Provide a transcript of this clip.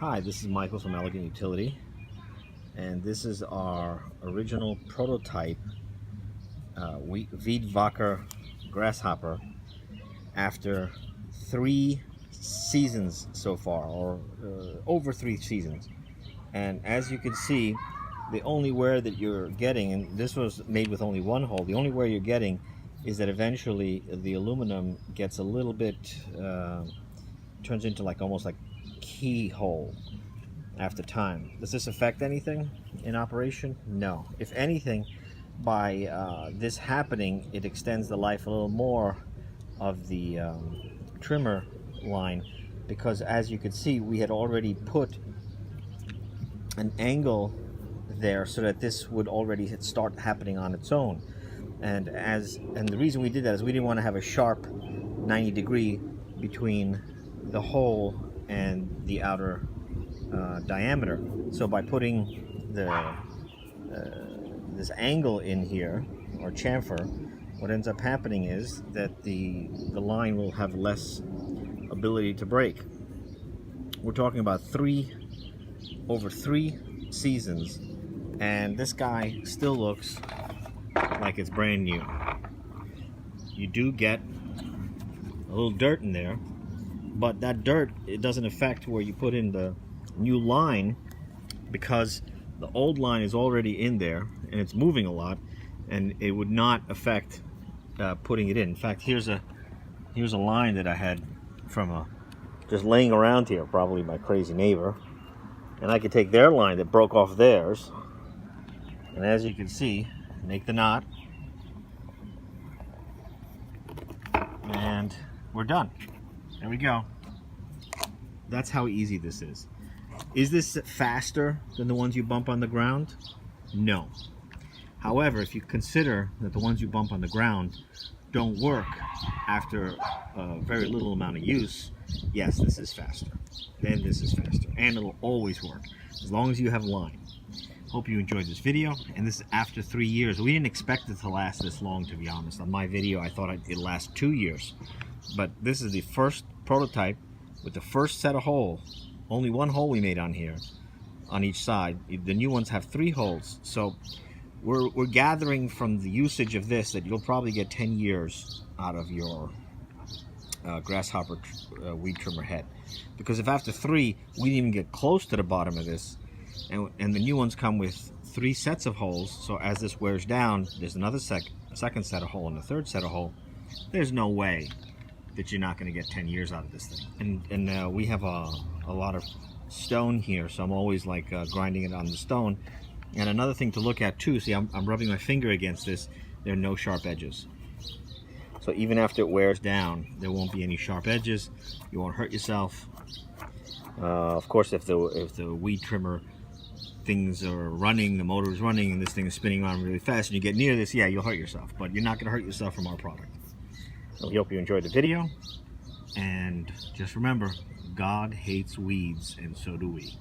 Hi, this is Michael from Elegant Utility, and this is our original prototype Weedwacker Grasshopper after 3 seasons so far, or over 3 seasons. And as you can see, the only wear that you're getting, and this was made with only one hole, the only wear you're getting is that eventually the aluminum gets a little bit, turns into like almost like keyhole after time. Does this affect anything in operation? No. If anything, by this happening, it extends the life a little more of the trimmer line, because as you can see, we had already put an angle there so that this would already start happening on its own. And the reason we did that is we didn't want to have a sharp 90-degree between the hole and the outer diameter. So by putting this angle in here, or chamfer, what ends up happening is that the line will have less ability to break. We're talking about over three seasons, and this guy still looks like it's brand new. You do get a little dirt in there, but that dirt, it doesn't affect where you put in the new line, because the old line is already in there and it's moving a lot, and it would not affect putting it in. In fact, here's a line that I had from just laying around here, probably my crazy neighbor, and I could take their line that broke off theirs, and as you can see, make the knot, and we're done. There we go. That's how easy this is. Is this faster than the ones you bump on the ground? No. However, if you consider that the ones you bump on the ground don't work after a very little amount of use, yes, this is faster. Then this is faster, and it'll always work as long as you have line. Hope you enjoyed this video, and this is after 3 years. We didn't expect it to last this long, to be honest. On my video, I thought it'd last 2 years, but this is the first prototype with the first set of holes. Only one hole we made on here, on each side. The new ones have 3 holes, so we're gathering from the usage of this that you'll probably get 10 years out of your Grasshopper weed trimmer head. Because if after 3 we didn't even get close to the bottom of this, and the new ones come with 3 sets of holes, so as this wears down, there's another second set of hole and a third set of hole. There's no way that you're not going to get 10 years out of this thing. And we have a lot of stone here, so I'm always like grinding it on the stone. And another thing to look at too, see, I'm rubbing my finger against this, there are no sharp edges. So even after it wears down, there won't be any sharp edges. You won't hurt yourself. Of course, if the weed trimmer things are running, the motor is running, and this thing is spinning around really fast, and you get near this, yeah, you'll hurt yourself. But you're not going to hurt yourself from our product. So we hope you enjoyed the video, and just remember, God hates weeds, and so do we.